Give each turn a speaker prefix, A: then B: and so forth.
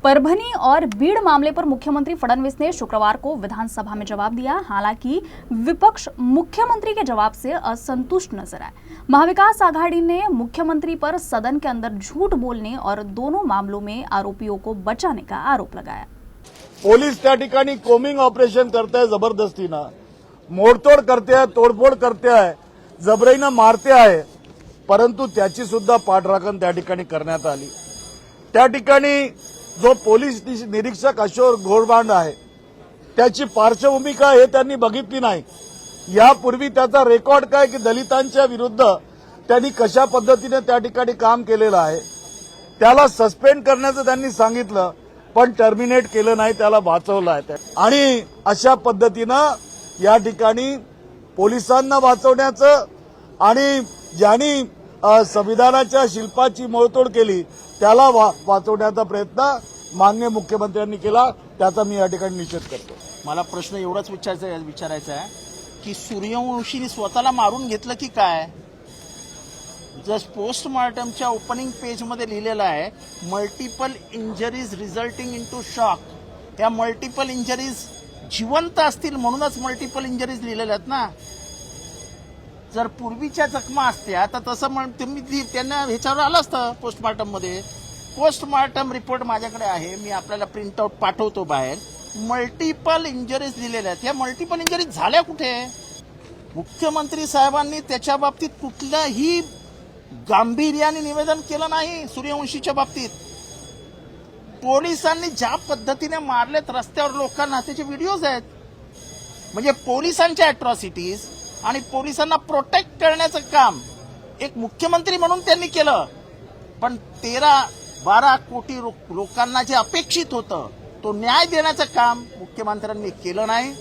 A: परभनी और बीड़ मामले पर मुख्यमंत्री फडणवीस ने शुक्रवार को विधानसभा में जवाब दिया। हालांकि विपक्ष मुख्यमंत्री के जवाब से असंतुष्ट नजर आए। महाविकास आघाड़ी ने मुख्यमंत्री पर सदन के अंदर झूठ बोलने और दोनों मामलों में आरोपियों को बचाने का आरोप लगाया।
B: पोलीस त्या ठिकाणी कोमिंग ऑपरेशन करते हैं, जबरदस्तीनं मोडतोड करते आहे, तोडफोड करते आहे, जबरीनं मारते आहे, परंतु त्याची सुद्धा पाठराखण त्या ठिकाणी करण्यात आली। त्या ठिकाणी जो पोलीस निरीक्षक अशोक घोरबांड आहे त्याची पार्श्वभूमी काय हे त्यांनी बघितली नाही। यापूर्वी त्याचा रेकॉर्ड काय की दलितांच्या विरुद्ध त्यांनी कशा पद्धतीने त्या ठिकाणी काम केलेलं आहे। त्याला सस्पेंड करण्याचं त्यांनी सांगितलं पण टर्मिनेट केलं नाही, त्याला वाचवलं आहे। आणि अशा पद्धतीनं या ठिकाणी पोलिसांना वाचवण्याचं आणि ज्यांनी संविधानाच्या शिल्पाची मोडतोड केली त्याला वाचवण्याचा प्रयत्न माननीय मुख्यमंत्र्यांनी केला, त्याचा मी या ठिकाणी निषेध करतो।
C: मला प्रश्न एवढाच विचारायचा आहे की सूर्यवंशीने स्वतःला मारून घेतलं की काय? जस्ट पोस्टमॉर्टमच्या ओपनिंग पेजमध्ये लिहिलेलं आहे multiple injuries resulting into shock. या मल्टिपल इंजरीज जिवंत असतील म्हणूनच मल्टिपल इंजरीज लिहिलेल्या आहेत ना। जर पूर्वीच्या जखमा असत्या तर तसं तुम्ही त्यांना ह्याच्यावर आलं असतं पोस्टमॉर्टम मध्ये। पोस्टमॉर्टम रिपोर्ट माझ्याकडे आहे, मी आपल्याला प्रिंट आउट पाठवतो बाहेर। मल्टिपल इंजरीज लिहिलेल्या आहेत। या मल्टिपल इंजरीज झाल्या कुठे? मुख्यमंत्री साहेबांनी त्याच्या बाबतीत कुठल्याही गांभीर्याने निवेदन केलं नाही। सूर्यवंशीच्या बाबतीत पोलिसांनी ज्या पद्धतीने मारलेत रस्त्यावर लोकांना त्याचे व्हिडिओज आहेत। म्हणजे पोलिसांच्या अॅट्रॉसिटीज आणि पोलिसांना प्रोटेक्ट करण्याचं काम एक मुख्यमंत्री म्हणून त्यांनी केलं, पण 13-12 कोटी लोकांना जे अपेक्षित होतं तो न्याय देण्याचं काम मुख्यमंत्र्यांनी केलं नाही।